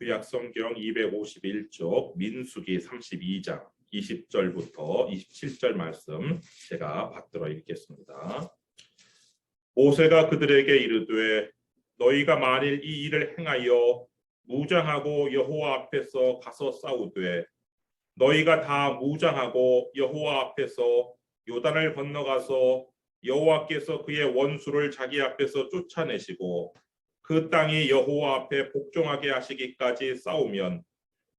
구약 성경 251쪽 민수기 32장 20절부터 27절 말씀 제가 받들어 읽겠습니다. 모세가 그들에게 이르되 너희가 만일 이 일을 행하여 무장하고 여호와 앞에서 가서 싸우되 너희가 다 무장하고 여호와 앞에서 요단을 건너가서 여호와께서 그의 원수를 자기 앞에서 쫓아내시고 그 땅이 여호와 앞에 복종하게 하시기까지 싸우면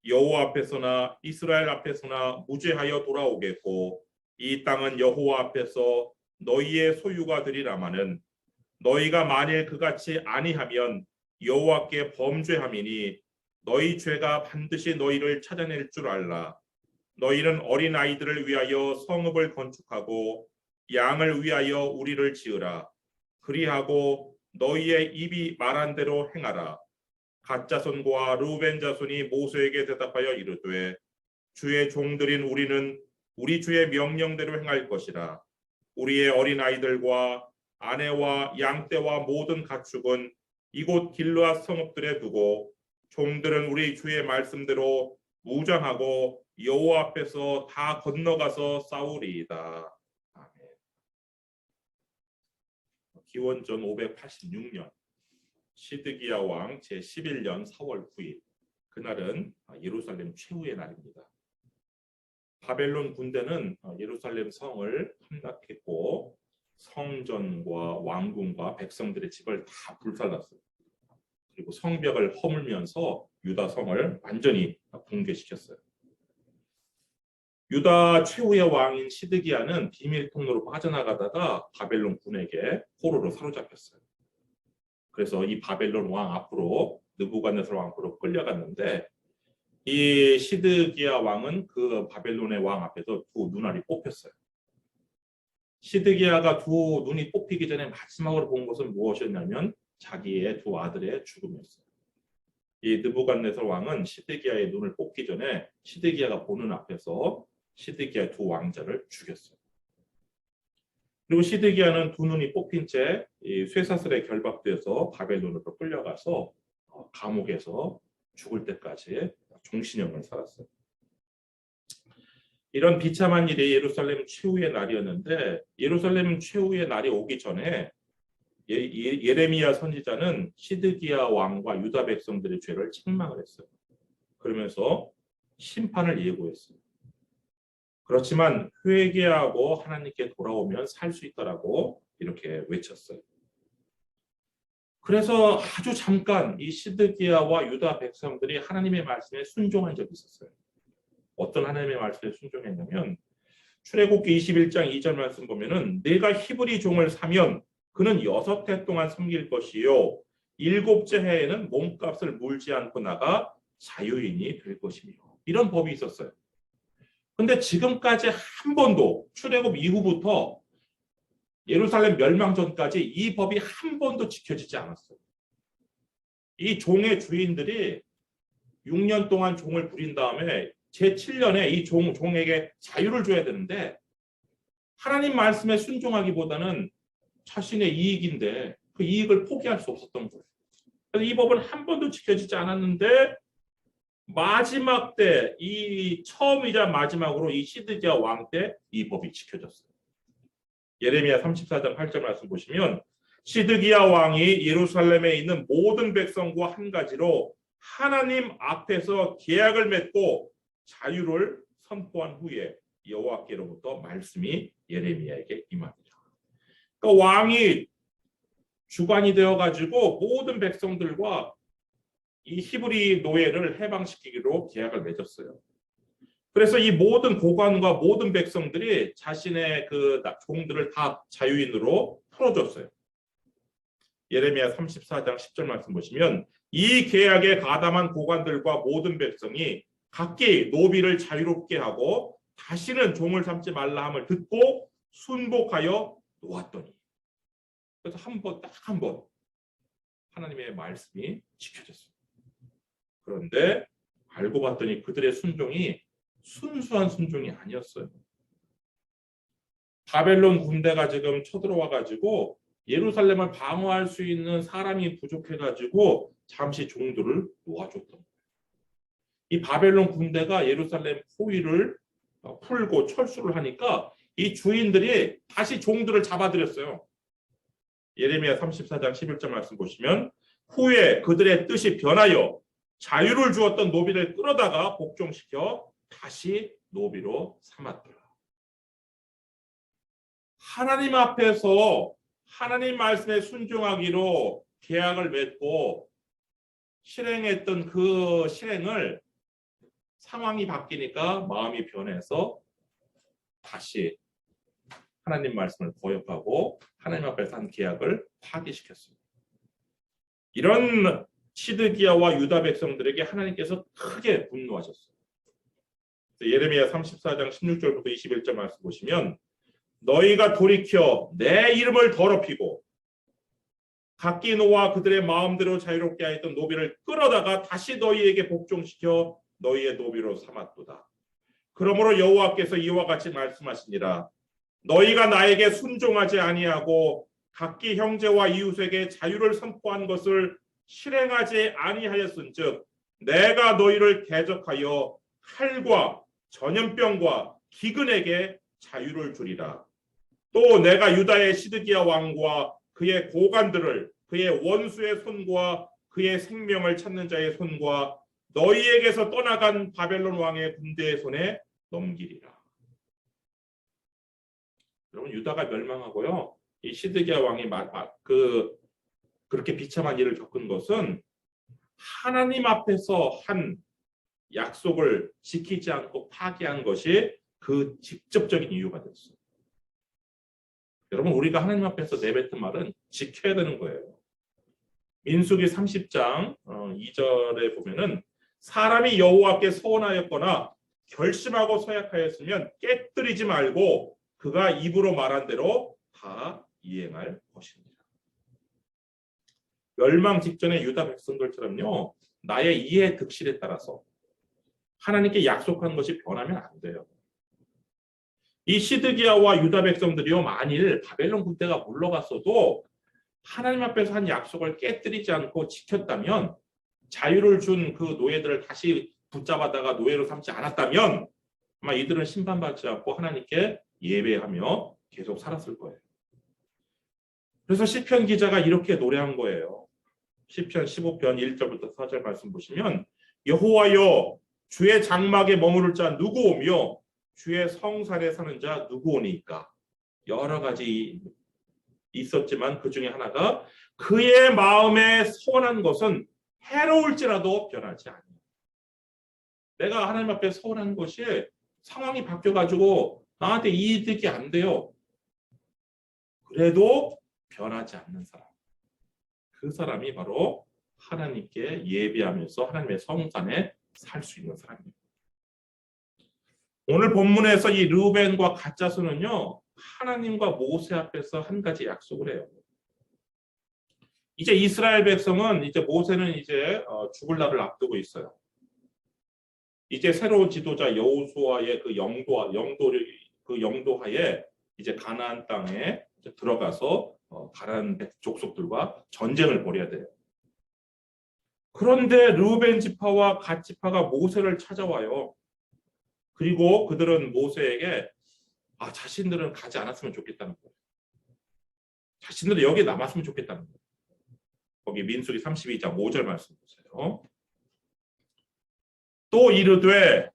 여호와 앞에서나 이스라엘 앞에서나 무죄하여 돌아오겠고 이 땅은 여호와 앞에서 너희의 소유가 되리라마는 너희가 만일 그같이 아니하면 여호와께 범죄함이니 너희 죄가 반드시 너희를 찾아낼 줄 알라. 너희는 어린 아이들을 위하여 성읍을 건축하고 양을 위하여 우리를 지으라. 그리하고 너희의 입이 말한 대로 행하라. 갓 자손과 르우벤 자손이 모세에게 대답하여 이르되 주의 종들인 우리는 우리 주의 명령대로 행할 것이라. 우리의 어린 아이들과 아내와 양떼와 모든 가축은 이곳 길르앗 성읍들에 두고 종들은 우리 주의 말씀대로 무장하고 여호와 앞에서 다 건너가서 싸우리이다. 아멘. 기원전 586년 시드기야 왕 제11년 4월 9일 그날은 예루살렘 최후의 날입니다. 바벨론 군대는 예루살렘 성을 함락했고 성전과 왕궁과 백성들의 집을 다 불살랐어요. 그리고 성벽을 허물면서 유다 성을 완전히 붕괴시켰어요. 유다 최후의 왕인 시드기야는 비밀 통로로 빠져나가다가 바벨론 군에게 포로로 사로잡혔어요. 그래서 이 바벨론 왕 앞으로 느부갓네살 왕 앞으로 끌려갔는데 이 시드기야 왕은 그 바벨론의 왕 앞에서 두 눈알이 뽑혔어요. 시드기야가 두 눈이 뽑히기 전에 마지막으로 본 것은 무엇이었냐면 자기의 두 아들의 죽음이었어요. 이 느부갓네살 왕은 시드기야의 눈을 뽑기 전에 시드기야가 보는 앞에서 시드기야의 두 왕자를 죽였어요. 그리고 시드기야는 두 눈이 뽑힌 채 쇠사슬에 결박돼서 바벨론으로 끌려가서 감옥에서 죽을 때까지 종신형을 살았어요. 이런 비참한 일이 예루살렘 최후의 날이었는데 예루살렘 최후의 날이 오기 전에 예레미야 선지자는 시드기야 왕과 유다 백성들의 죄를 책망을 했어요. 그러면서 심판을 예고했어요. 그렇지만 회개하고 하나님께 돌아오면 살 수 있다라고 이렇게 외쳤어요. 그래서 아주 잠깐 이 시드기야와 유다 백성들이 하나님의 말씀에 순종한 적이 있었어요. 어떤 하나님의 말씀에 순종했냐면 출애굽기 21장 2절 말씀 보면은 내가 히브리 종을 사면 그는 6해 동안 섬길 것이요 7째 해에는 몸값을 물지 않고 나가 자유인이 될 것이며 이런 법이 있었어요. 근데 지금까지 한 번도 출애굽 이후부터 예루살렘 멸망 전까지 이 법이 한 번도 지켜지지 않았어요. 이 종의 주인들이 6년 동안 종을 부린 다음에 제7년에 이 종에게 자유를 줘야 되는데 하나님 말씀에 순종하기보다는 자신의 이익인데 그 이익을 포기할 수 없었던 거예요. 그래서 이 법은 한 번도 지켜지지 않았는데 마지막 때 이 처음이자 마지막으로 이 시드기야 왕 때 이 법이 지켜졌어요. 예레미야 34장 8절 말씀 보시면 시드기야 왕이 예루살렘에 있는 모든 백성과 한 가지로 하나님 앞에서 계약을 맺고 자유를 선포한 후에 여호와께로부터 말씀이 예레미야에게 임합니다. 그러니까 왕이 주관이 되어 가지고 모든 백성들과 이 히브리 노예를 해방시키기로 계약을 맺었어요. 그래서 이 모든 고관과 모든 백성들이 자신의 그 종들을 다 자유인으로 풀어줬어요. 예레미야 34장 10절 말씀 보시면 이 계약에 가담한 고관들과 모든 백성이 각기 노비를 자유롭게 하고 다시는 종을 삼지 말라 함을 듣고 순복하여 놓았더니 그래서 딱 한 번 하나님의 말씀이 지켜졌어요. 그런데 알고 봤더니 그들의 순종이 순수한 순종이 아니었어요. 바벨론 군대가 지금 쳐들어와 가지고 예루살렘을 방어할 수 있는 사람이 부족해 가지고 잠시 종들을 놓아줬던 거예요. 이 바벨론 군대가 예루살렘 포위를 풀고 철수를 하니까 이 주인들이 다시 종들을 잡아들였어요. 예레미야 34장 11절 말씀 보시면 후에 그들의 뜻이 변하여 자유를 주었던 노비를 끌어다가 복종시켜 다시 노비로 삼았더라. 하나님 앞에서 하나님 말씀에 순종하기로 계약을 맺고 실행했던 그 실행을 상황이 바뀌니까 마음이 변해서 다시 하나님 말씀을 거역하고 하나님 앞에서 한 계약을 파기시켰습니다. 이런 시드기야와 유다 백성들에게 하나님께서 크게 분노하셨어요. 예레미야 34장 16절부터 21절 말씀 보시면 너희가 돌이켜 내 이름을 더럽히고 각기 노와 그들의 마음대로 자유롭게 하였던 노비를 끌어다가 다시 너희에게 복종시켜 너희의 노비로 삼았도다. 그러므로 여호와께서 이와 같이 말씀하시니라. 너희가 나에게 순종하지 아니하고 각기 형제와 이웃에게 자유를 선포한 것을 실행하지 아니하였은즉 내가 너희를 대적하여 칼과 전염병과 기근에게 자유를 주리라. 또 내가 유다의 시드기야 왕과 그의 고관들을 그의 원수의 손과 그의 생명을 찾는 자의 손과 너희에게서 떠나간 바벨론 왕의 군대의 손에 넘기리라. 여러분 유다가 멸망하고요. 이 시드기야 왕이 그렇게 비참한 일을 겪은 것은 하나님 앞에서 한 약속을 지키지 않고 파기한 것이 그 직접적인 이유가 됐어요. 여러분 우리가 하나님 앞에서 내뱉은 말은 지켜야 되는 거예요. 민수기 30장 2절에 보면은 사람이 여호와께 서원하였거나 결심하고 서약하였으면 깨뜨리지 말고 그가 입으로 말한 대로 다 이행할 것입니다. 멸망 직전의 유다 백성들처럼요. 나의 이해 득실에 따라서 하나님께 약속한 것이 변하면 안 돼요. 이 시드기야와 유다 백성들이요. 만일 바벨론 군대가 물러갔어도 하나님 앞에서 한 약속을 깨뜨리지 않고 지켰다면 자유를 준 그 노예들을 다시 붙잡아다가 노예로 삼지 않았다면 아마 이들은 심판받지 않고 하나님께 예배하며 계속 살았을 거예요. 그래서 시편 기자가 이렇게 노래한 거예요. 시편 15편 1절부터 4절 말씀 보시면 여호와여 주의 장막에 머무를 자 누구 오며 주의 성산에 사는 자 누구 오니까. 여러 가지 있었지만 그 중에 하나가 그의 마음에 서원한 것은 해로울지라도 변하지 않아요. 내가 하나님 앞에 서원한 것이 상황이 바뀌어가지고 나한테 이득이 안 돼요. 그래도 변하지 않는 사람. 그 사람이 바로 하나님께 예배하면서 하나님의 성산에 살 수 있는 사람입니다. 오늘 본문에서 이 르우벤과 갓자손은요. 하나님과 모세 앞에서 한 가지 약속을 해요. 이제 이스라엘 백성은 이제 모세는 이제 죽을 날을 앞두고 있어요. 이제 새로운 지도자 여호수아의 그 영도하에 이제 가나안 땅에 이제 들어가서 가나안 족속들과 전쟁을 벌여야 돼요. 그런데 르우벤 지파와 갓 지파가 모세를 찾아와요. 그리고 그들은 모세에게 자신들은 가지 않았으면 좋겠다는 거예요. 자신들은 여기에 남았으면 좋겠다는 거예요. 거기 민수기 32장 5절 말씀 보세요. 또 이르되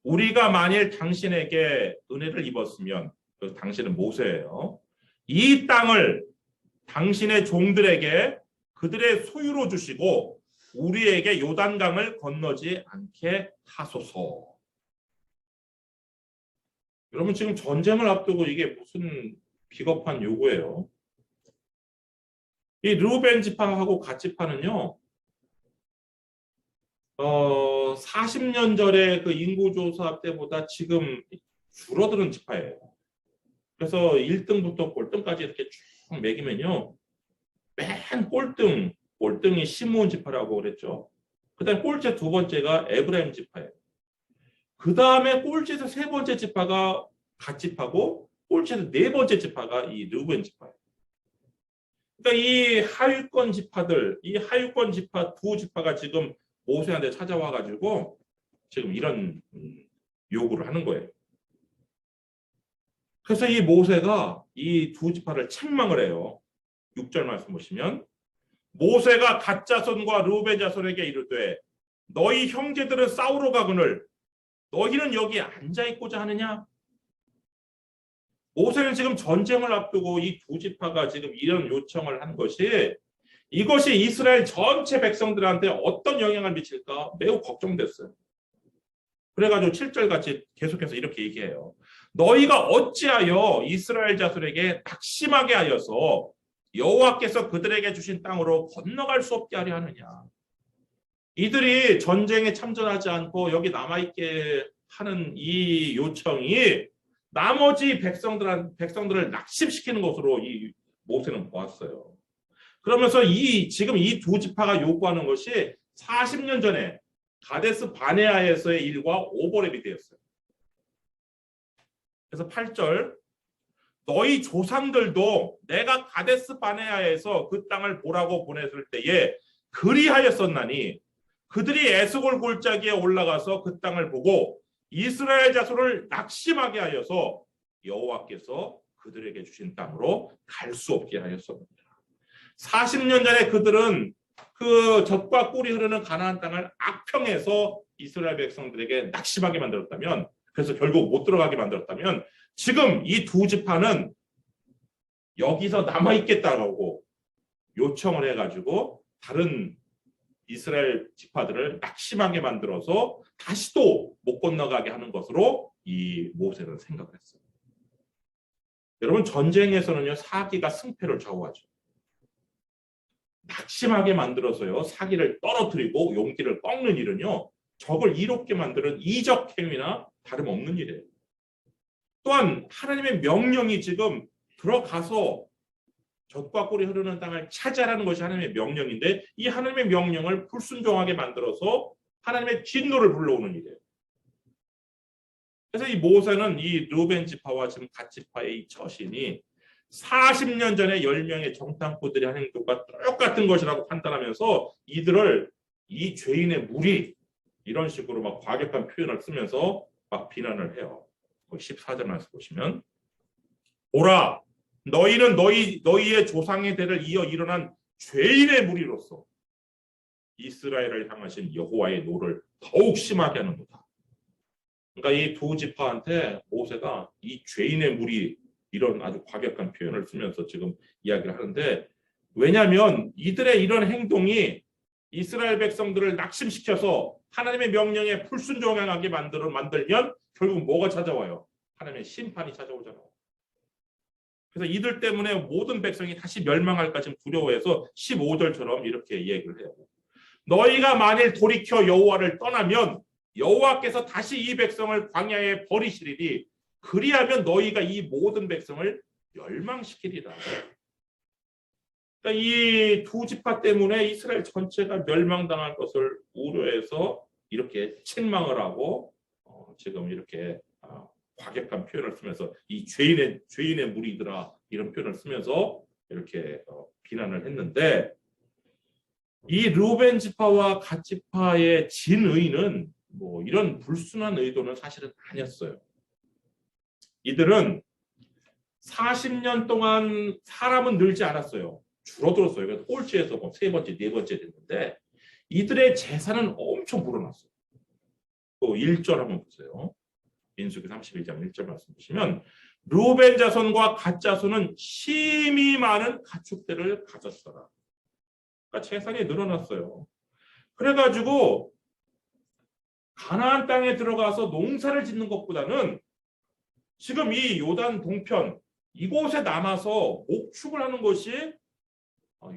우리가 만일 당신에게 은혜를 입었으면 당신은 모세예요. 이 땅을 당신의 종들에게 그들의 소유로 주시고 우리에게 요단강을 건너지 않게 하소서. 여러분 지금 전쟁을 앞두고 이게 무슨 비겁한 요구예요. 이 르우벤 지파하고 갓 지파는요. 40년 전에 그 인구조사 때보다 지금 줄어드는 지파예요. 그래서 1등부터 꼴등까지 이렇게 쭉 매기면요. 맨 꼴등이 시므온 지파라고 그랬죠. 그 다음에 꼴찌 두 번째가 에브라임 지파예요. 그 다음에 꼴찌에서 세 번째 지파가 갓 지파고 꼴찌에서 네 번째 지파가 이 르우벤 지파예요. 그러니까 이 하위권 지파 두 지파가 지금 모세한테 찾아와가지고 지금 이런 요구를 하는 거예요. 그래서 이 모세가 이 두 지파를 책망을 해요. 6절 말씀 보시면 모세가 갓 자손과 르우벤 자손에게 이르되 너희 형제들은 싸우러 가거늘 너희는 여기 앉아 있고자 하느냐? 모세는 지금 전쟁을 앞두고 이 두 지파가 지금 이런 요청을 한 것이 이것이 이스라엘 전체 백성들한테 어떤 영향을 미칠까 매우 걱정됐어요. 그래가지고 7절 같이 계속해서 이렇게 얘기해요. 너희가 어찌하여 이스라엘 자손에게 낙심하게 하여서 여호와께서 그들에게 주신 땅으로 건너갈 수 없게 하려 하느냐. 이들이 전쟁에 참전하지 않고 여기 남아있게 하는 이 요청이 나머지 백성들을 낙심시키는 것으로 이 모세는 보았어요. 그러면서 지금 이 두 지파가 요구하는 것이 40년 전에 가데스 바네아에서의 일과 오버랩이 되었어요. 그래서 8절 너희 조상들도 내가 가데스 바네아에서 그 땅을 보라고 보냈을 때에 그리하였었나니 그들이 에스골 골짜기에 올라가서 그 땅을 보고 이스라엘 자손을 낙심하게 하여서 여호와께서 그들에게 주신 땅으로 갈 수 없게 하였습니다. 40년 전에 그들은 그 젖과 꿀이 흐르는 가나안 땅을 악평해서 이스라엘 백성들에게 낙심하게 만들었다면, 그래서 결국 못 들어가게 만들었다면, 지금 이 두 지파는 여기서 남아있겠다고 요청을 해가지고 다른 이스라엘 지파들을 낙심하게 만들어서 다시 또 못 건너가게 하는 것으로 이 모세는 생각을 했어요. 여러분, 전쟁에서는요, 사기가 승패를 좌우하죠. 낙심하게 만들어서요, 사기를 떨어뜨리고 용기를 꺾는 일은요, 적을 이롭게 만드는 이적 행위나 다름없는 일이에요. 또한 하나님의 명령이 지금 들어가서 젖과 꿀이 흐르는 땅을 차지하라는 것이 하나님의 명령인데, 이 하나님의 명령을 불순종하게 만들어서 하나님의 진노를 불러오는 일이에요. 그래서 이 모세는 이 르우벤 지파와 지금 갓 지파의 이 처신이 40년 전에 10명의 정탐꾼들이 한 행동과 똑같은 것이라고 판단하면서 이들을 이 죄인의 무리, 이런 식으로 막 과격한 표현을 쓰면서 막 비난을 해요. 14절 말씀 보시면 보라, 너희는 너희의 조상의 대를 이어 일어난 죄인의 무리로서 이스라엘을 향하신 여호와의 노를 더욱 심하게 하는도다. 그러니까 이 두 지파한테 모세가 이 죄인의 무리, 이런 아주 과격한 표현을 쓰면서 지금 이야기를 하는데, 왜냐하면 이들의 이런 행동이 이스라엘 백성들을 낙심시켜서 하나님의 명령에 불순종하게 만들면 결국 뭐가 찾아와요? 하나님의 심판이 찾아오잖아요. 그래서 이들 때문에 모든 백성이 다시 멸망할까 지금 두려워해서 15절처럼 이렇게 얘기를 해요. 너희가 만일 돌이켜 여호와를 떠나면 여호와께서 다시 이 백성을 광야에 버리시리니 그리하면 너희가 이 모든 백성을 멸망시키리라. 그러니까 이 두 지파 때문에 이스라엘 전체가 멸망당할 것을 우려해서 이렇게 책망을 하고 지금 이렇게 과격한 표현을 쓰면서 이 죄인의 무리들아, 이런 표현을 쓰면서 이렇게 비난을 했는데, 이 르우벤 지파와 갓 지파의 진의는 뭐 이런 불순한 의도는 사실은 아니었어요. 이들은 40년 동안 사람은 늘지 않았어요. 줄어들었어요. 그래서 꼴찌에서 뭐 3번째, 4번째 됐는데 이들의 재산은 엄청 불어났어요. 또 1절 한번 보세요. 민수기 31장 1절 말씀 보시면 르우벤 자손과 갓 자손은 심히 많은 가축들을 가졌더라. 그러니까 재산이 늘어났어요. 그래가지고 가나안 땅에 들어가서 농사를 짓는 것보다는 지금 이 요단 동편 이곳에 남아서 목축을 하는 것이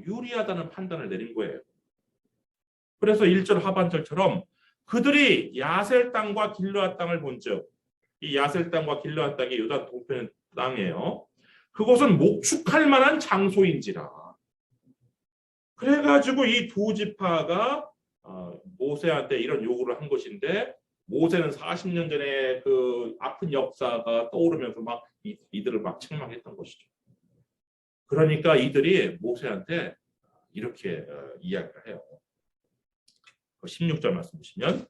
유리하다는 판단을 내린 거예요. 그래서 1절 하반절처럼 그들이 야셀 땅과 길르앗 땅을 본즉, 이 야셀 땅과 길르앗 땅이 요단 동편 땅이에요. 그곳은 목축할 만한 장소인지라. 그래가지고 이 두 지파가 모세한테 이런 요구를 한 것인데, 모세는 40년 전에 그 아픈 역사가 떠오르면서 막 이들을 막 책망했던 것이죠. 그러니까 이들이 모세한테 이렇게 이야기를 해요. 16절 말씀 보시면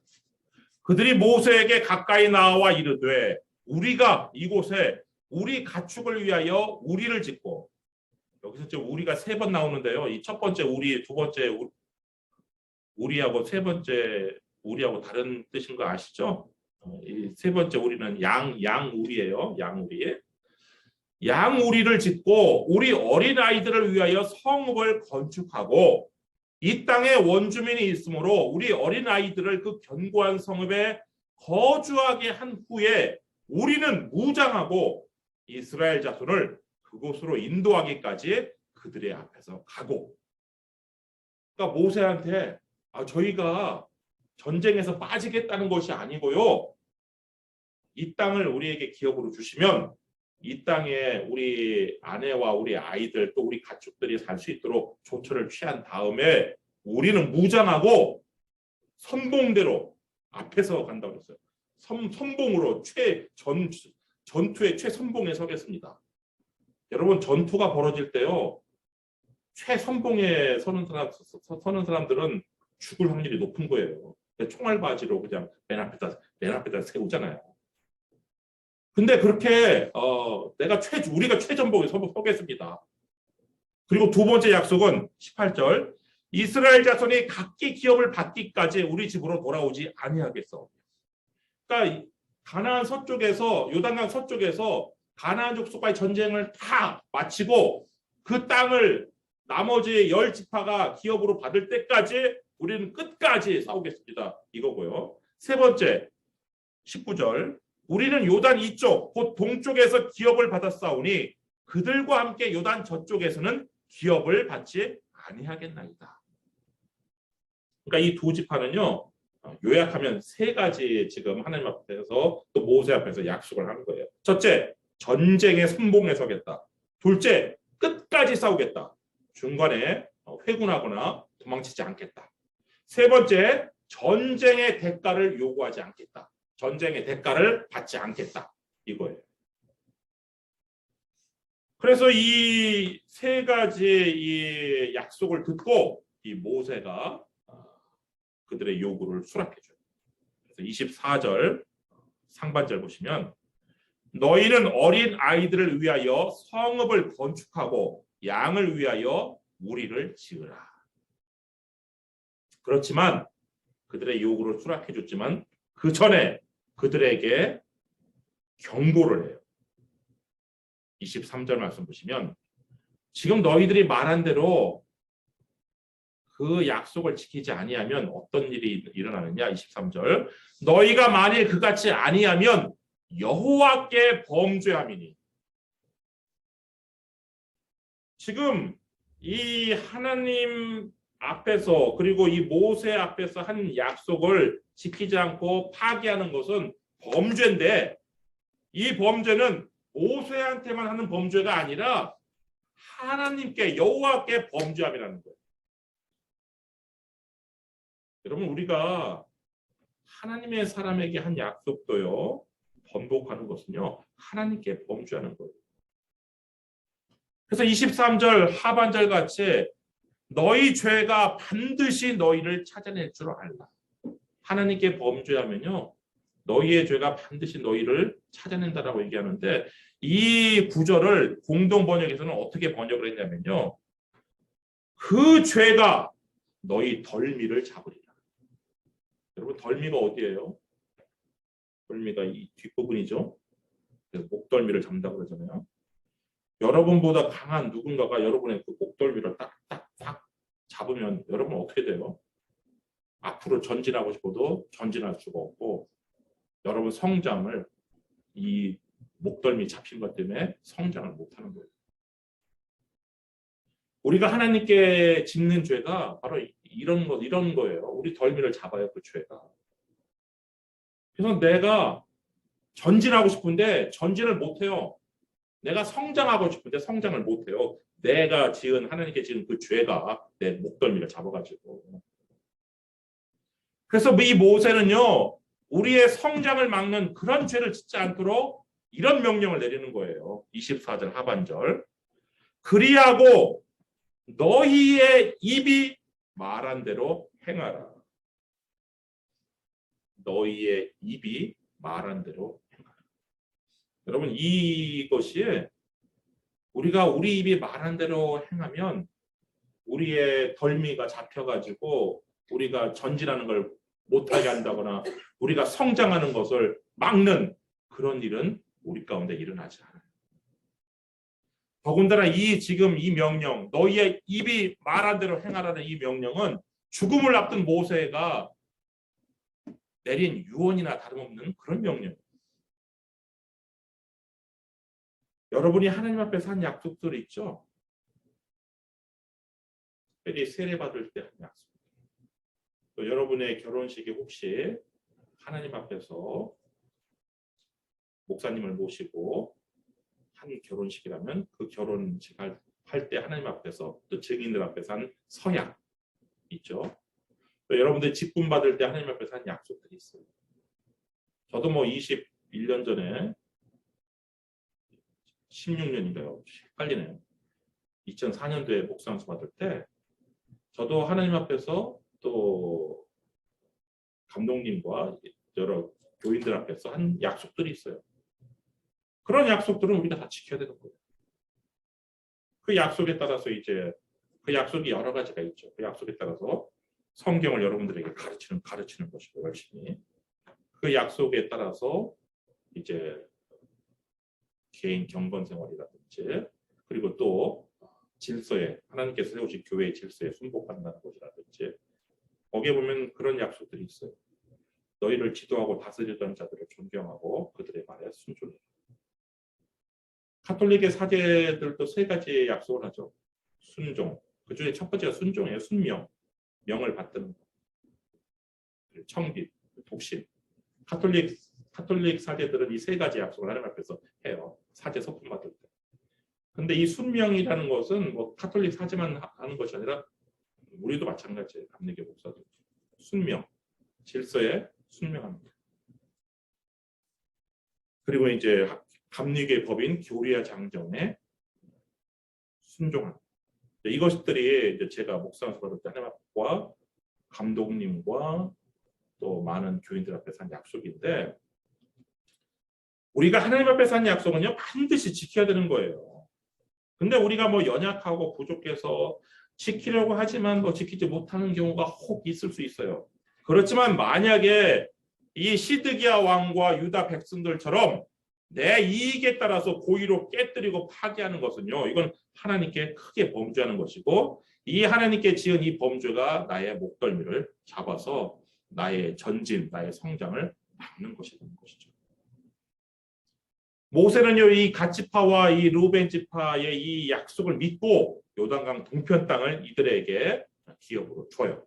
그들이 모세에게 가까이 나와 이르되 우리가 이곳에 우리 가축을 위하여 우리를 짓고, 여기서 지금 우리가 3번 나오는데요. 이 첫 번째 우리, 두 번째 우리하고 세 번째 우리하고 다른 뜻인 거 아시죠? 이 세 번째 우리는 양우리예요. 양우리를 짓고 우리 어린아이들을 위하여 성읍을 건축하고 이 땅에 원주민이 있으므로 우리 어린아이들을 그 견고한 성읍에 거주하게 한 후에 우리는 무장하고 이스라엘 자손을 그곳으로 인도하기까지 그들의 앞에서 가고. 그러니까 모세한테 저희가 전쟁에서 빠지겠다는 것이 아니고요. 이 땅을 우리에게 기업으로 주시면 이 땅에 우리 아내와 우리 아이들 또 우리 가축들이 살 수 있도록 조처를 취한 다음에 우리는 무장하고 선봉대로 앞에서 간다고 했어요. 선봉으로 전투의 최선봉에 서겠습니다. 여러분, 전투가 벌어질 때요, 최선봉에 서는 사람들은 죽을 확률이 높은 거예요. 총알바지로 그냥 맨 앞에다 세우잖아요. 근데 그렇게 우리가 최전봉에 서겠습니다. 그리고 두 번째 약속은 18절, 이스라엘 자손이 각기 기업을 받기까지 우리 집으로 돌아오지 아니하겠어. 그러니까 가나안 서쪽에서, 요단강 서쪽에서 가나안 족속과의 전쟁을 다 마치고 그 땅을 나머지 10지파가 기업으로 받을 때까지 우리는 끝까지 싸우겠습니다. 이거고요. 세 번째 19절, 우리는 요단 이쪽 곧 동쪽에서 기업을 받았사오니 그들과 함께 요단 저쪽에서는 기업을 받지 아니하겠나이다. 그러니까 이 두 지파는요, 요약하면 3가지 지금 하나님 앞에서 또 모세 앞에서 약속을 하는 거예요. 첫째, 전쟁의 선봉에 서겠다. 둘째, 끝까지 싸우겠다. 중간에 회군하거나 도망치지 않겠다. 세 번째, 전쟁의 대가를 요구하지 않겠다. 전쟁의 대가를 받지 않겠다. 이거예요. 그래서 이 3가지 이 약속을 듣고 이 모세가 그들의 요구를 수락해줘요. 그래서 24절 상반절 보시면, 너희는 어린 아이들을 위하여 성읍을 건축하고 양을 위하여 우리를 지으라. 그렇지만 그들의 요구를 수락해줬지만 그 전에 그들에게 경고를 해요. 23절 말씀 보시면, 지금 너희들이 말한 대로 그 약속을 지키지 아니하면 어떤 일이 일어나느냐. 23절, 너희가 만일 그같이 아니하면 여호와께 범죄함이니. 지금 이 하나님 앞에서 그리고 이 모세 앞에서 한 약속을 지키지 않고 파기하는 것은 범죄인데, 이 범죄는 모세한테만 하는 범죄가 아니라 하나님께, 여호와께 범죄함이라는 거예요. 여러분, 우리가 하나님의 사람에게 한 약속도요, 번복하는 것은요, 하나님께 범죄하는 거예요. 그래서 23절 하반절 같이 너희 죄가 반드시 너희를 찾아낼 줄 알라. 하나님께 범죄하면요, 너희의 죄가 반드시 너희를 찾아낸다라고 얘기하는데, 이 구절을 공동 번역에서는 어떻게 번역을 했냐면요, 그 죄가 너희 덜미를 잡으리라. 여러분, 덜미가 어디예요? 덜미가 이 뒷부분이죠. 그래서 목덜미를 잡는다고 그러잖아요. 여러분보다 강한 누군가가 여러분의 그 목덜미를 딱 잡으면 여러분 어떻게 돼요? 앞으로 전진하고 싶어도 전진할 수가 없고, 여러분 성장을, 이 목덜미 잡힌 것 때문에 성장을 못하는 거예요. 우리가 하나님께 짓는 죄가 바로 이런 거예요. 우리 덜미를 잡아요, 그 죄가. 그래서 내가 전진하고 싶은데 전진을 못해요. 내가 성장하고 싶은데 성장을 못해요. 내가 하나님께 지은 그 죄가 내 목덜미를 잡아가지고. 그래서 이 모세는요, 우리의 성장을 막는 그런 죄를 짓지 않도록 이런 명령을 내리는 거예요. 24절 하반절, 그리하고 너희의 입이 말한 대로 행하라. 너희의 입이 말한 대로 행하라. 여러분 이것이 우리가 우리 입이 말한 대로 행하면 우리의 덜미가 잡혀가지고 우리가 전진하는 걸 못하게 한다거나 우리가 성장하는 것을 막는 그런 일은 우리 가운데 일어나지 않아요. 더군다나 지금 이 명령, 너희의 입이 말한 대로 행하라는 이 명령은 죽음을 앞둔 모세가 내린 유언이나 다름없는 그런 명령이에요. 여러분이 하나님 앞에서 한 약속들이 있죠. 특별히 세례받을 때 한 약속. 또 여러분의 결혼식이 혹시 하나님 앞에서 목사님을 모시고 한 결혼식이라면 그 결혼식 할 때 하나님 앞에서 또 증인들 앞에서 한 서약 있죠. 또 여러분들 직분 받을 때 하나님 앞에서 한 약속들이 있어요. 저도 뭐 21년 전에 16년인가요? 헷갈리네요. 2004년도에 목사안수 받을 때 저도 하나님 앞에서 또 감독님과 여러 교인들 앞에서 한 약속들이 있어요. 그런 약속들은 우리가 다 지켜야 되는 거예요. 그 약속에 따라서 이제 그 약속이 여러 가지가 있죠. 그 약속에 따라서 성경을 여러분들에게 가르치는 것이고 열심히 그 약속에 따라서 이제 개인 경건 생활이라든지 그리고 또 질서에 하나님께서 세우신 교회의 질서에 순복한다는 것이라든지 거기에 보면 그런 약속들이 있어요. 너희를 지도하고 다스리던 자들을 존경하고 그들의 말에 순종해. 가톨릭의 사제들도 세 가지의 약속을 하죠. 순종. 그 중에 첫 번째가 순종이에요. 순명. 명을 받드는 것. 청빛, 독신. 가톨릭 사제들은 이 세 가지 약속을 하나님 앞에서 해요. 사제 서품 받을 때. 근데 이 순명이라는 것은 뭐 가톨릭 사제만 하는 것이 아니라 우리도 마찬가지예요. 감리교 목사도. 순명. 질서에 순명합니다. 그리고 이제 감리교의 법인 교리와 장정에 순종합니다. 이것들이 이제 제가 목사안수 받을 때 하나님과 감독님과 또 많은 교인들 앞에서 한 약속인데 우리가 하나님 앞에서 한 약속은요 반드시 지켜야 되는 거예요. 근데 우리가 뭐 연약하고 부족해서 지키려고 하지만 뭐 지키지 못하는 경우가 혹 있을 수 있어요. 그렇지만 만약에 이 시드기야 왕과 유다 백성들처럼 내 이익에 따라서 고의로 깨뜨리고 파괴하는 것은요. 이건 하나님께 크게 범죄하는 것이고 이 하나님께 지은 이 범죄가 나의 목덜미를 잡아서 나의 전진, 나의 성장을 막는 것이 되는 것이죠. 모세는요. 이 갓지파와 이 루벤 지파의 이 약속을 믿고 요단강 동편 땅을 이들에게 기업으로 줘요.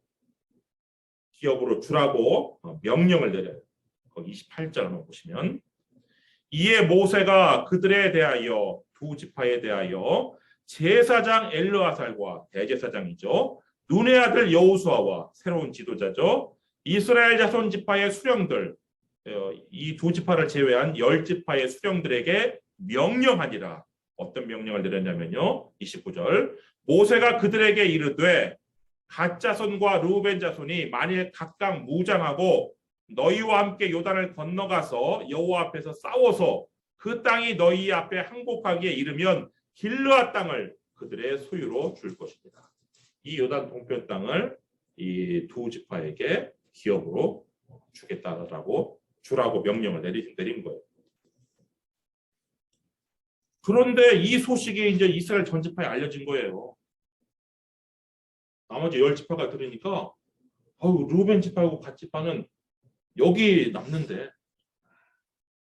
기업으로 주라고 명령을 내려요. 거기 28절을 보시면 이에 모세가 그들에 대하여 두 지파에 대하여 제사장 엘르아살과 대제사장이죠. 눈의 아들 여호수아와 새로운 지도자죠. 이스라엘 자손 지파의 수령들 이 두 지파를 제외한 10지파의 수령들에게 명령하니라. 어떤 명령을 내렸냐면요. 29절 모세가 그들에게 이르되 갓 자손과 루벤 자손이 만일 각각 무장하고 너희와 함께 요단을 건너가서 여호와 앞에서 싸워서 그 땅이 너희 앞에 항복하기에 이르면 길르앗 땅을 그들의 소유로 줄 것입니다. 이 요단 동편 땅을 이 두 지파에게 기업으로 주겠다라고 주라고 명령을 내린 거예요. 그런데 이 소식이 이제 이스라엘 전 지파에 알려진 거예요. 나머지 10지파가 들으니까 루벤 지파하고 갓 지파는 여기 남는데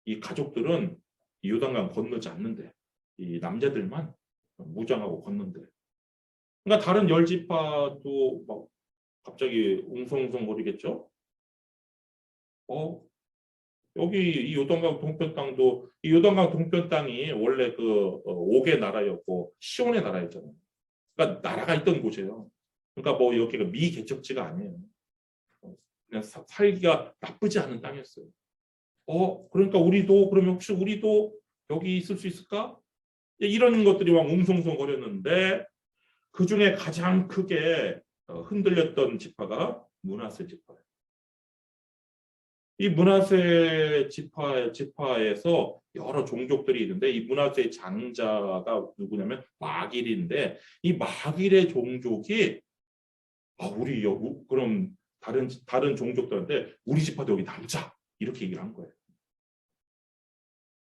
이 가족들은 이 요단강 건너지 않는데 이 남자들만 무장하고 건넌대. 그러니까 다른 10지파도 막 갑자기 웅성웅성거리겠죠. 여기 이 요단강 동편 땅도 이 요단강 동편 땅이 원래 그 옥의 나라였고 시온의 나라였잖아요. 그러니까 나라가 있던 곳이에요. 그러니까 뭐 여기가 미개척지가 아니에요. 그냥 살기가 나쁘지 않은 땅이었어요. 그러니까 그러면 혹시 우리도 여기 있을 수 있을까? 이런 것들이 막 웅성웅성거렸는데 그 중에 가장 크게 흔들렸던 지파가 므낫세 지파예요. 이 므낫세 지파에서 여러 종족들이 있는데 이 므낫세의 장자가 누구냐면 마길인데 이 마길의 종족이 우리 그럼 다른 종족들한테 우리 지파도 여기 남자 이렇게 얘기를 한 거예요.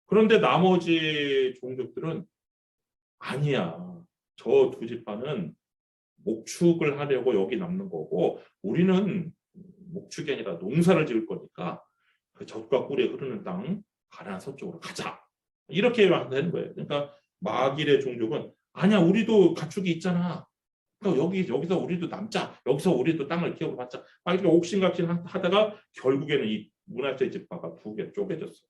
그런데 나머지 종족들은 아니야. 저 두 지파는 목축을 하려고 여기 남는 거고 우리는 목축이 아니라 농사를 지을 거니까 그 젖과 꿀에 흐르는 땅 가나안 서쪽으로 가자. 이렇게 되는 거예요. 그러니까 마길의 종족은 아니야 우리도 가축이 있잖아. 그러니까 여기서 우리도 남자. 여기서 우리도 땅을 기업받자. 이렇게 옥신각신 하다가 결국에는 이 므낫세 지파가 두 개 쪼개졌어요.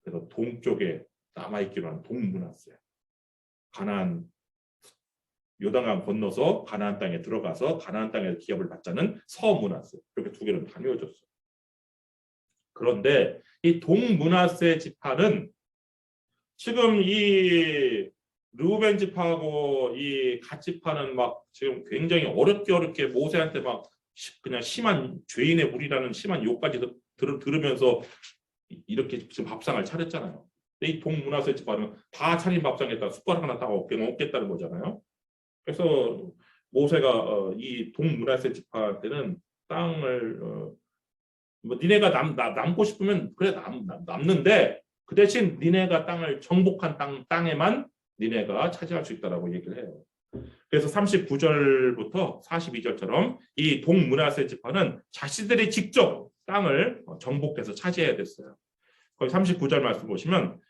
그래서 동쪽에 남아있기로 한 동므낫세. 가나안 요단강 건너서 가나안 땅에 들어가서 가나안 땅에서 기업을 받자는 서므낫세. 이렇게 두 개로 나뉘어졌어요. 그런데 이 동므낫세 지파는 지금 이 르우벤 지파하고 이 갓 지파는 막 지금 굉장히 어렵게 모세한테 막 그냥 심한 죄인의 무리라는 심한 욕까지 들으면서 이렇게 지금 밥상을 차렸잖아요. 근데 이 동므낫세 지파는 다 차린 밥상에다 숟가락 하나 딱 먹겠다는 거잖아요. 그래서 모세가 이 동므낫세 지파한테는 땅을 뭐 니네가 남고 싶으면 그래 남는데 그 대신 니네가 땅을 정복한 땅에만 니네가 차지할 수 있다라고 얘기를 해요. 그래서 39절부터 42절처럼 이 동므낫세 지파는 자신들이 직접 땅을 정복해서 차지해야 됐어요. 거기 39절 말씀 보시면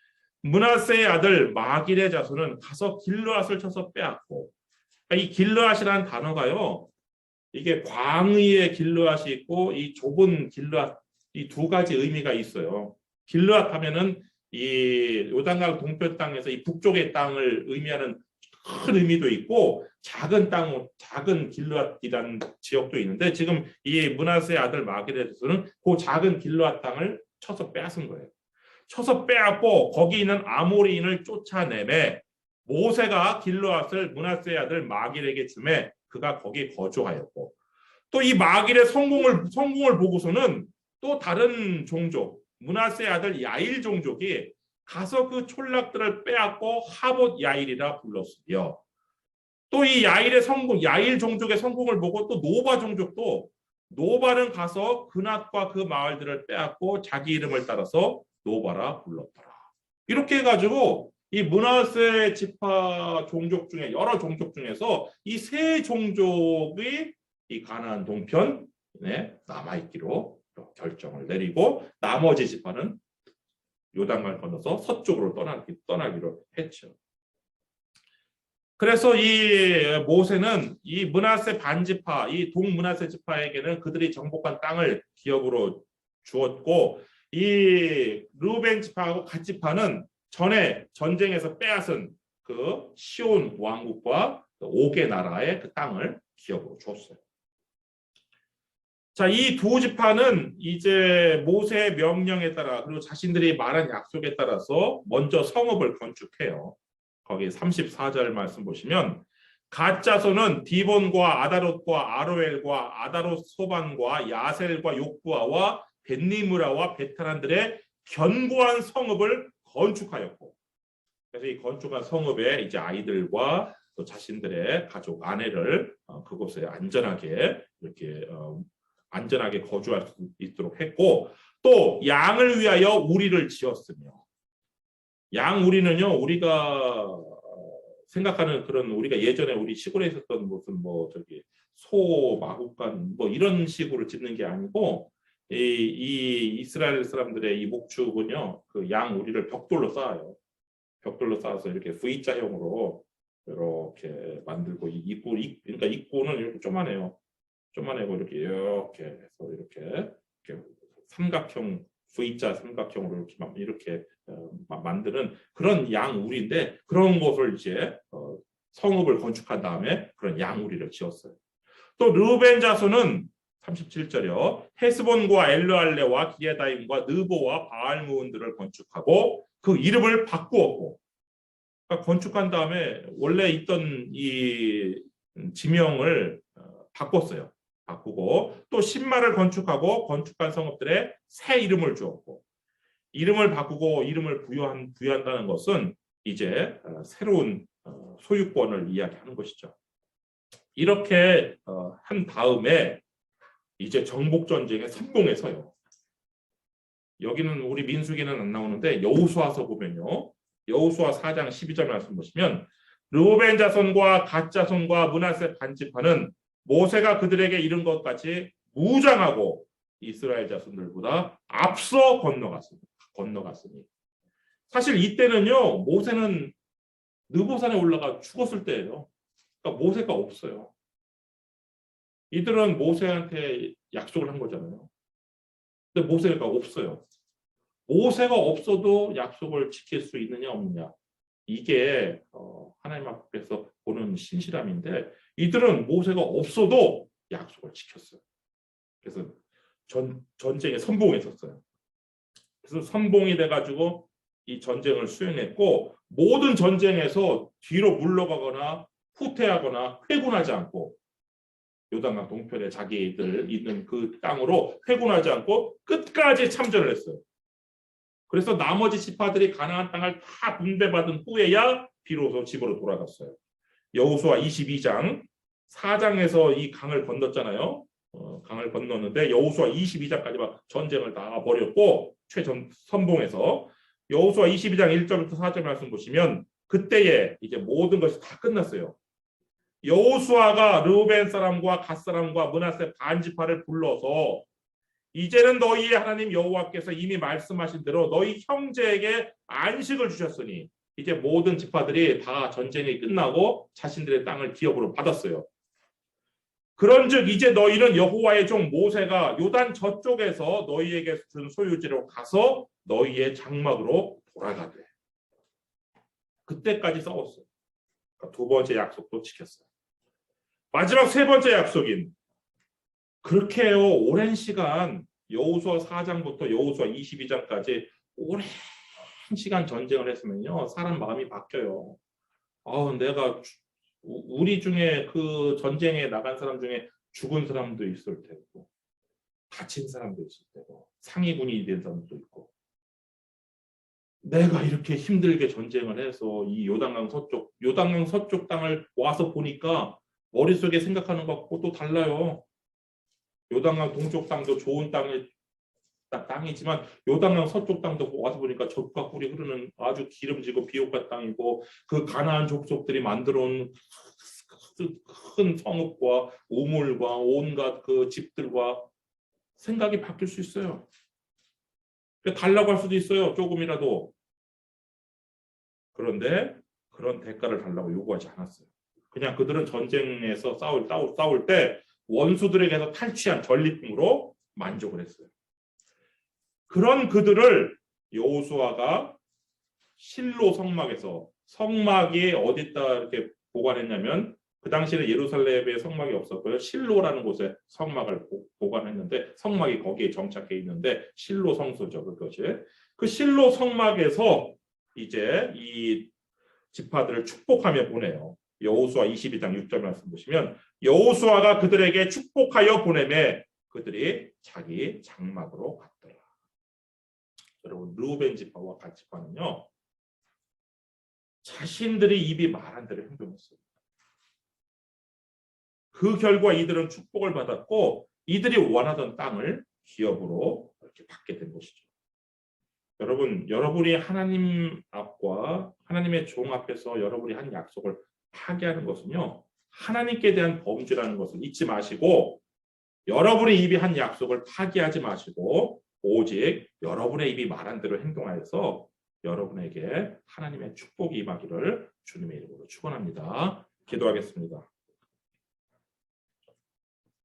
므낫세의 아들 마길의 자손은 가서 길르앗을 쳐서 빼앗고 이 길르앗이라는 단어가요. 이게 광의의 길르앗이 있고 이 좁은 길르앗 이 두 가지 의미가 있어요. 길르앗 하면은 이 요단강 동편 땅에서 이 북쪽의 땅을 의미하는 큰 의미도 있고 작은 길르앗이라는 지역도 있는데 지금 이 므낫세의 아들 마길에 대해서는 그 작은 길르앗 땅을 쳐서 빼앗은 거예요. 쳐서 빼앗고 거기 있는 아모리인을 쫓아내매 모세가 길르앗을 므낫세의 아들 마길에게 주매 그가 거기 거주하였고 또 이 마길의 성공을 보고서는 또 다른 종족 므낫세의 아들 야일 종족이 가서 그 촌락들을 빼앗고 하봇 야일이라 불렀으며 또 이 야일 종족의 성공을 보고 또 노바 종족도 노바는 가서 그낫과 그 마을들을 빼앗고 자기 이름을 따라서 노바라 불렀더라. 이렇게 해가지고 이 므낫세 지파 종족 중에 여러 종족 중에서 이 세 종족이 이 가나안 동편에 남아있기로 결정을 내리고 나머지 지파는 요단강을 건너서 서쪽으로 떠나기로 했죠. 그래서 이 모세는 이 므낫세 반지파, 이 동므낫세 지파에게는 그들이 정복한 땅을 기업으로 주었고 이 르우벤 지파하고 갓 지파는 전에 전쟁에서 빼앗은 그 시온 왕국과 옥의 나라의 그 땅을 기업으로 주었어요. 자, 이 두 지파는 이제 모세의 명령에 따라 그리고 자신들이 말한 약속에 따라서 먼저 성읍을 건축해요. 거기 34절 말씀 보시면 갓 자손은 디본과 아다롯과 아로엘과 아다롯 소반과 야셀과 욕부아와 벳니므라와 베타란들의 견고한 성읍을 건축하였고 그래서 이 건축한 성읍에 이제 아이들과 또 자신들의 가족 아내를 그곳에 안전하게 이렇게 안전하게 거주할 수 있도록 했고 또 양을 위하여 우리를 지었으며 양 우리는요 우리가 생각하는 그런 우리가 예전에 우리 시골에 있었던 무슨 뭐 저기 소 마구간 뭐 이런 식으로 짓는 게 아니고 이 이스라엘 사람들의 이 목축은요 그 양 우리를 벽돌로 쌓아요. 벽돌로 쌓아서 이렇게 V자형으로 이렇게 만들고 그러니까 입구는 이렇게 쪼만하고 이렇게 해서 이렇게 삼각형 V자 삼각형으로 이렇게 만드는 그런 양우리인데 그런 것을 이제 성읍을 건축한 다음에 그런 양우리를 지었어요. 또 르우벤 자손은 37절이요. 헤스본과 엘르알레와 기에다임과 느보와 바알무은들을 건축하고 그 이름을 바꾸었고 그러니까 건축한 다음에 원래 있던 이 지명을 바꿨어요. 바꾸고 또 신마를 건축하고 건축한 성읍들의 새 이름을 주었고 이름을 바꾸고 이름을 부여한다는 것은 이제 새로운 소유권을 이야기하는 것이죠. 이렇게 한 다음에 이제 정복 전쟁의 선봉에서요. 여기는 우리 민수기는 안 나오는데 여호수아서 보면요. 여호수아 4장 12절 말씀 보시면 르우벤 자손과 갓 자손과 므낫세 반지파는 모세가 그들에게 이른 것 같이 무장하고 이스라엘 자손들보다 앞서 건너갔으니 사실 이때는요. 모세는 느보산에 올라가 죽었을 때예요. 그러니까 모세가 없어요. 이들은 모세한테 약속을 한 거잖아요. 근데 모세가 없어요. 모세가 없어도 약속을 지킬 수 있느냐 없느냐. 이게 하나님 앞에서 보는 신실함인데 이들은 모세가 없어도 약속을 지켰어요. 그래서 전쟁에 선봉했었어요. 그래서 선봉이 돼가지고 이 전쟁을 수행했고 모든 전쟁에서 뒤로 물러가거나 후퇴하거나 회군하지 않고 요단강 동편에 자기들 있는 그 땅으로 회군하지 않고 끝까지 참전을 했어요. 그래서 나머지 지파들이 가나안 땅을 다 분배받은 후에야 비로소 집으로 돌아갔어요. 여호수아 22장 4장에서 이 강을 건넜잖아요. 강을 건넜는데 여호수아 22장까지 막 전쟁을 다 벌였고 최전 선봉에서 여호수아 22장 1절부터 4절 말씀 보시면 그때에 이제 모든 것이 다 끝났어요. 여호수아가 르우벤 사람과 갓 사람과 므낫세 반지파를 불러서 이제는 너희의 하나님 여호와께서 이미 말씀하신 대로 너희 형제에게 안식을 주셨으니 이제 모든 지파들이 다 전쟁이 끝나고 자신들의 땅을 기업으로 받았어요. 그런즉 이제 너희는 여호와의 종 모세가 요단 저쪽에서 너희에게 준 소유지로 가서 너희의 장막으로 돌아가되 그때까지 싸웠어요. 그러니까 두 번째 약속도 지켰어요. 마지막 세 번째 약속인 그렇게 오랜 시간 여호수아 4장부터 여호수아 22장까지 오랜 시간 전쟁을 했으면요. 사람 마음이 바뀌어요. 내가 우리 중에 그 전쟁에 나간 사람 중에 죽은 사람도 있을 테고 다친 사람도 있을 테고 상위군이 된 사람도 있고 내가 이렇게 힘들게 전쟁을 해서 이 요단강 서쪽 땅을 와서 보니까 머릿속에 생각하는 것하고 또 달라요. 요단강 동쪽 땅도 좋은 땅이지만 요단강 서쪽 땅도 와서 보니까 젖과 꿀이 흐르는 아주 기름지고 비옥한 땅이고 그 가나안 족속들이 만들어 온 큰 성읍과 우물과 온갖 그 집들과 생각이 바뀔 수 있어요. 달라고 할 수도 있어요. 조금이라도. 그런데 그런 대가를 달라고 요구하지 않았어요. 그냥 그들은 전쟁에서 싸울 때 원수들에게서 탈취한 전리품으로 만족을 했어요. 그런 그들을 여호수아가 실로 성막에서 성막이 어디다 이렇게 보관했냐면 그 당시에는 예루살렘에 성막이 없었고요. 실로라는 곳에 성막을 보관했는데 성막이 거기에 정착해 있는데 실로 성소죠. 그것이. 그 실로 성막에서 이제 이 지파들을 축복하며 보내요. 여호수아 22장 6절 말씀 보시면 여호수아가 그들에게 축복하여 보내매 그들이 자기 장막으로 갔더라. 여러분 르우벤 지파와 갓 지파는요. 자신들이 입이 말한 대로 행동했어요. 그 결과 이들은 축복을 받았고 이들이 원하던 땅을 기업으로 이렇게 받게 된 것이죠. 여러분이 하나님 앞과 하나님의 종 앞에서 여러분이 한 약속을 파기하는 것은요. 하나님께 대한 범죄라는 것을 잊지 마시고 여러분의 입이 한 약속을 파기하지 마시고 오직 여러분의 입이 말한 대로 행동하여서 여러분에게 하나님의 축복이 임하기를 주님의 이름으로 축원합니다. 기도하겠습니다.